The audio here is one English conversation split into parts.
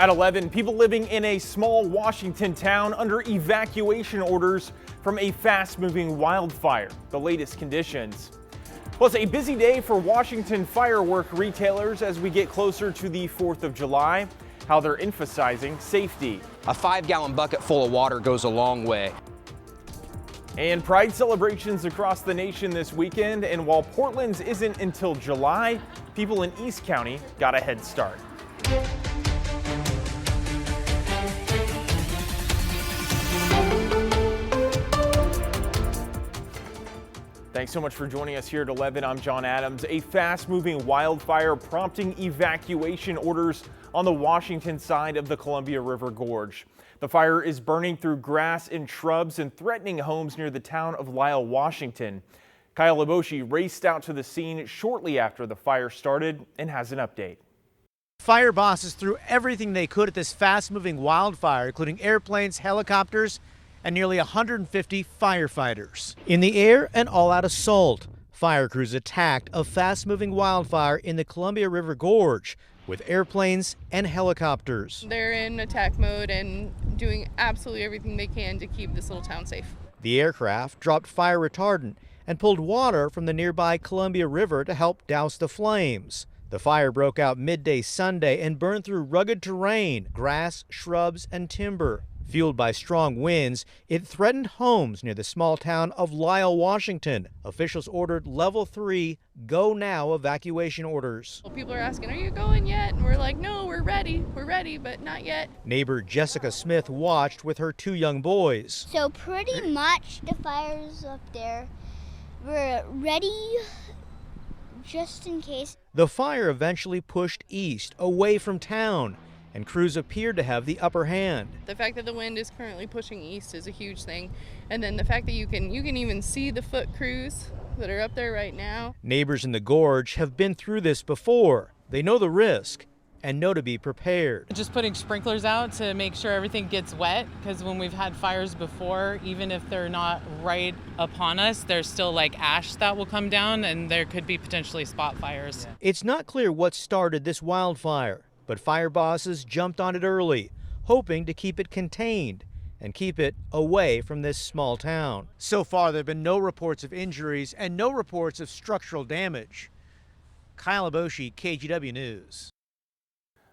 At 11, people living in a small Washington town under evacuation orders from a fast-moving wildfire. The latest conditions. Plus, a busy day for Washington firework retailers as we get closer to the 4th of July, how they're emphasizing safety. A 5-gallon bucket full of water goes a long way. And Pride celebrations across the nation this weekend, and while Portland's isn't until July, people in East County got a head start. Thanks so much for joining us here at 11. I'm John Adams. A fast-moving wildfire prompting evacuation orders on the Washington side of the Columbia River Gorge. The fire is burning through grass and shrubs and threatening homes near the town of Lyle, Washington. Kyle Leboshi raced out to the scene shortly after the fire started and has an update. Fire bosses threw everything they could at this fast-moving wildfire, including airplanes, helicopters, and nearly 150 firefighters. In the air, an all-out assault. Fire crews attacked a fast-moving wildfire in the Columbia River Gorge with airplanes and helicopters. They're in attack mode and doing absolutely everything they can to keep this little town safe. The aircraft dropped fire retardant and pulled water from the nearby Columbia River to help douse the flames. The fire broke out midday Sunday and burned through rugged terrain, grass, shrubs, and timber. Fueled by strong winds, it threatened homes near the small town of Lyle, Washington. Officials ordered level 3 go now evacuation orders. Well, people are asking, are you going yet? And we're like, no, we're ready, but not yet. Neighbor Jessica Smith watched with her 2 young boys. So pretty much the fire's up there. We're ready just in case. The fire eventually pushed east, away from town, and crews appeared to have the upper hand. The fact that the wind is currently pushing east is a huge thing. And then the fact that you can even see the foot crews that are up there right now. Neighbors in the gorge have been through this before. They know the risk and know to be prepared. Just putting sprinklers out to make sure everything gets wet, because when we've had fires before, even if they're not right upon us, there's still like ash that will come down and there could be potentially spot fires. It's not clear what started this wildfire, but fire bosses jumped on it early, hoping to keep it contained and keep it away from this small town. So far, there have been no reports of injuries and no reports of structural damage. Kyle Leboshi, KGW News.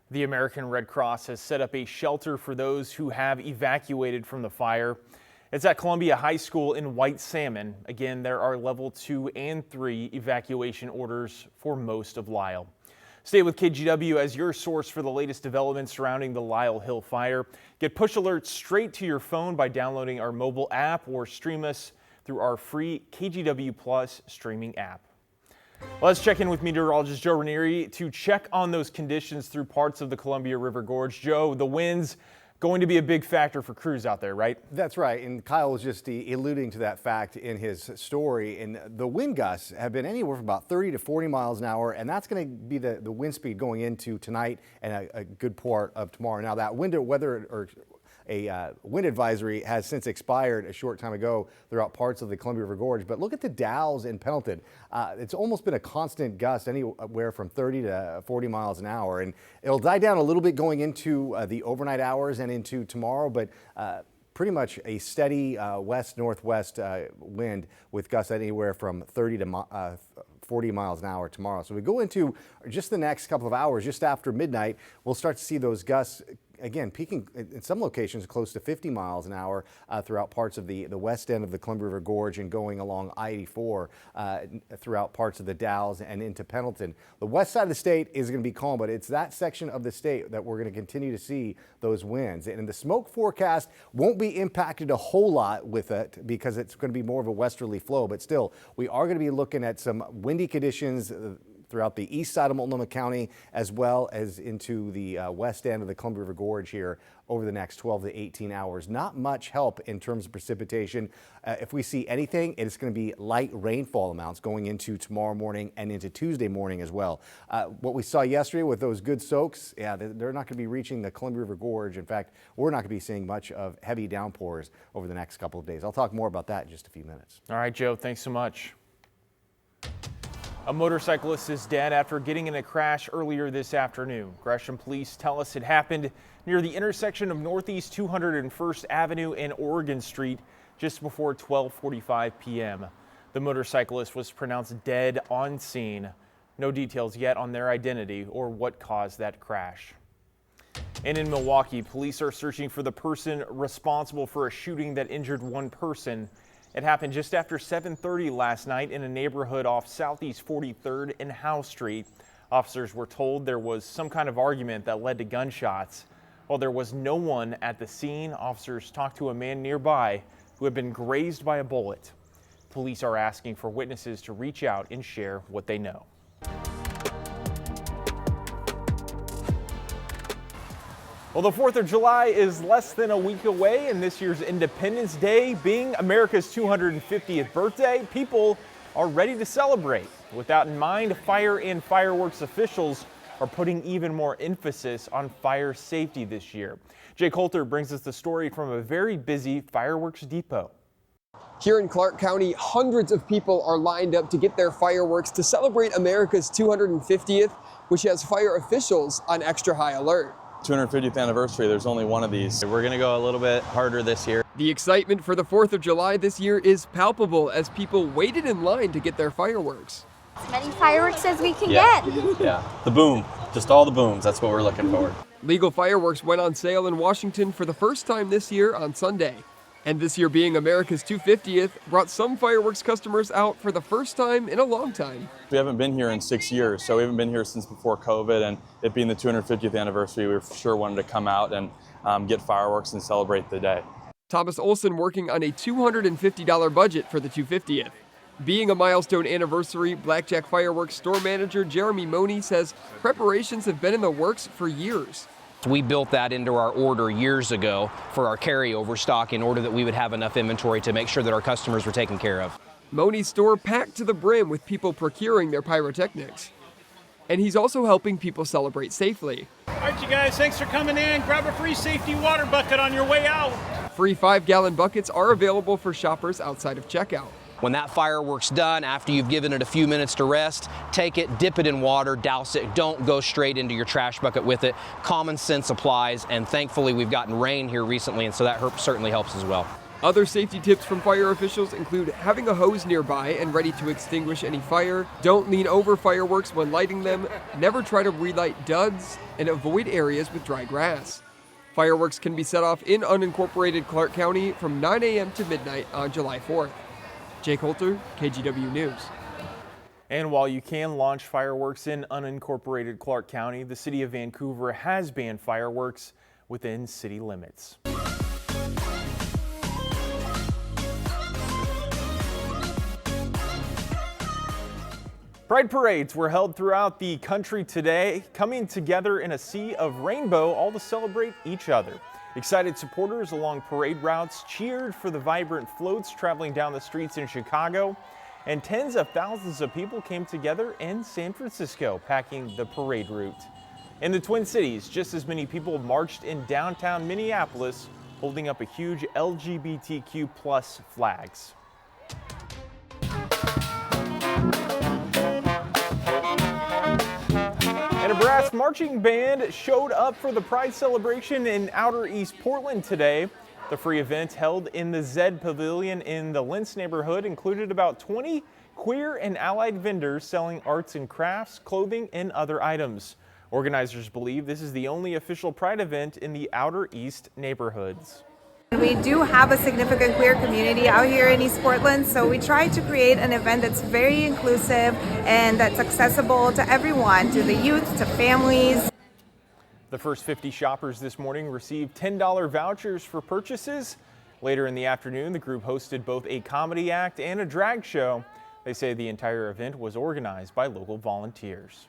The American Red Cross has set up a shelter for those who have evacuated from the fire. It's at Columbia High School in White Salmon. Again, there are level 2 and 3 evacuation orders for most of Lyle. Stay with KGW as your source for the latest developments surrounding the Lyle Hill fire. Get push alerts straight to your phone by downloading our mobile app or stream us through our free KGW Plus streaming app. Let's check in with meteorologist Joe Ranieri to check on those conditions through parts of the Columbia River Gorge. Joe, the winds going to be a big factor for crews out there, right? That's right, and Kyle was just alluding to that fact in his story. And the wind gusts have been anywhere from about 30 to 40 miles an hour, and that's going to be the wind speed going into tonight and a good part of tomorrow. Now, that wind advisory has since expired a short time ago throughout parts of the Columbia River Gorge. But look at the Dalles in Pendleton. It's almost been a constant gust anywhere from 30 to 40 miles an hour. And it'll die down a little bit going into the overnight hours and into tomorrow. But pretty much a steady west-northwest wind with gusts anywhere from 30 to 40 miles an hour tomorrow. So we go into just the next couple of hours, just after midnight, we'll start to see those gusts again peaking in some locations close to 50 miles an hour throughout parts of the west end of the Columbia River Gorge and going along I-84 throughout parts of the Dalles and into Pendleton. The west side of the state is going to be calm, but it's that section of the state that we're going to continue to see those winds. And the smoke forecast won't be impacted a whole lot with it because it's going to be more of a westerly flow, but still we are going to be looking at some windy conditions throughout the east side of Multnomah County, as well as into the west end of the Columbia River Gorge here over the next 12 to 18 hours. Not much help in terms of precipitation. If we see anything, it's going to be light rainfall amounts going into tomorrow morning and into Tuesday morning as well. What we saw yesterday with those good soaks, yeah, they're not going to be reaching the Columbia River Gorge. In fact, we're not going to be seeing much of heavy downpours over the next couple of days. I'll talk more about that in just a few minutes. All right, Joe, thanks so much. A motorcyclist is dead after getting in a crash earlier this afternoon. Gresham police tell us it happened near the intersection of Northeast 201st Avenue and Oregon Street just before 12:45 p.m. The motorcyclist was pronounced dead on scene. No details yet on their identity or what caused that crash. And in Milwaukee, police are searching for the person responsible for a shooting that injured one person. It happened just after 7:30 last night in a neighborhood off Southeast 43rd and Howe Street. Officers were told there was some kind of argument that led to gunshots. While there was no one at the scene, officers talked to a man nearby who had been grazed by a bullet. Police are asking for witnesses to reach out and share what they know. Well, the 4th of July is less than a week away, and this year's Independence Day being America's 250th birthday, people are ready to celebrate. With that in mind, fire and fireworks officials are putting even more emphasis on fire safety this year. Jay Coulter brings us the story from a very busy fireworks depot. Here in Clark County, hundreds of people are lined up to get their fireworks to celebrate America's 250th, which has fire officials on extra high alert. 250th anniversary, there's only one of these. We're gonna go a little bit harder this year. The excitement for the 4th of July this year is palpable as people waited in line to get their fireworks. As many fireworks as we can get. Yeah, the boom, just all the booms, that's what we're looking for. Legal fireworks went on sale in Washington for the first time this year on Sunday. And this year being America's 250th brought some fireworks customers out for the first time in a long time. We haven't been here in 6 years, so we haven't been here since before COVID, and it being the 250th anniversary, we for sure wanted to come out and get fireworks and celebrate the day. Thomas Olson working on a $250 budget for the 250th. Being a milestone anniversary, Blackjack Fireworks store manager Jeremy Money says preparations have been in the works for years. We built that into our order years ago for our carryover stock in order that we would have enough inventory to make sure that our customers were taken care of. Money's store packed to the brim with people procuring their pyrotechnics. And he's also helping people celebrate safely. All right, you guys, thanks for coming in. Grab a free safety water bucket on your way out. Free 5-gallon buckets are available for shoppers outside of checkout. When that firework's done, after you've given it a few minutes to rest, take it, dip it in water, douse it. Don't go straight into your trash bucket with it. Common sense applies, and thankfully we've gotten rain here recently, and so that certainly helps as well. Other safety tips from fire officials include having a hose nearby and ready to extinguish any fire, don't lean over fireworks when lighting them, never try to relight duds, and avoid areas with dry grass. Fireworks can be set off in unincorporated Clark County from 9 a.m. to midnight on July 4th. Jay Coulter, KGW News. And while you can launch fireworks in unincorporated Clark County, the city of Vancouver has banned fireworks within city limits. Pride parades were held throughout the country today, coming together in a sea of rainbow, all to celebrate each other. Excited supporters along parade routes cheered for the vibrant floats traveling down the streets in Chicago, and tens of thousands of people came together in San Francisco, packing the parade route. In the Twin Cities, just as many people marched in downtown Minneapolis, holding up a huge LGBTQ+ flags. And a brass marching band showed up for the Pride celebration in Outer East Portland today. The free event held in the Zed Pavilion in the Lentz neighborhood included about 20 queer and allied vendors selling arts and crafts, clothing, and other items. Organizers believe this is the only official Pride event in the Outer East neighborhoods. We do have a significant queer community out here in East Portland, so we try to create an event that's very inclusive and that's accessible to everyone, to the youth, to families. The first 50 shoppers this morning received $10 vouchers for purchases. Later in the afternoon, the group hosted both a comedy act and a drag show. They say the entire event was organized by local volunteers.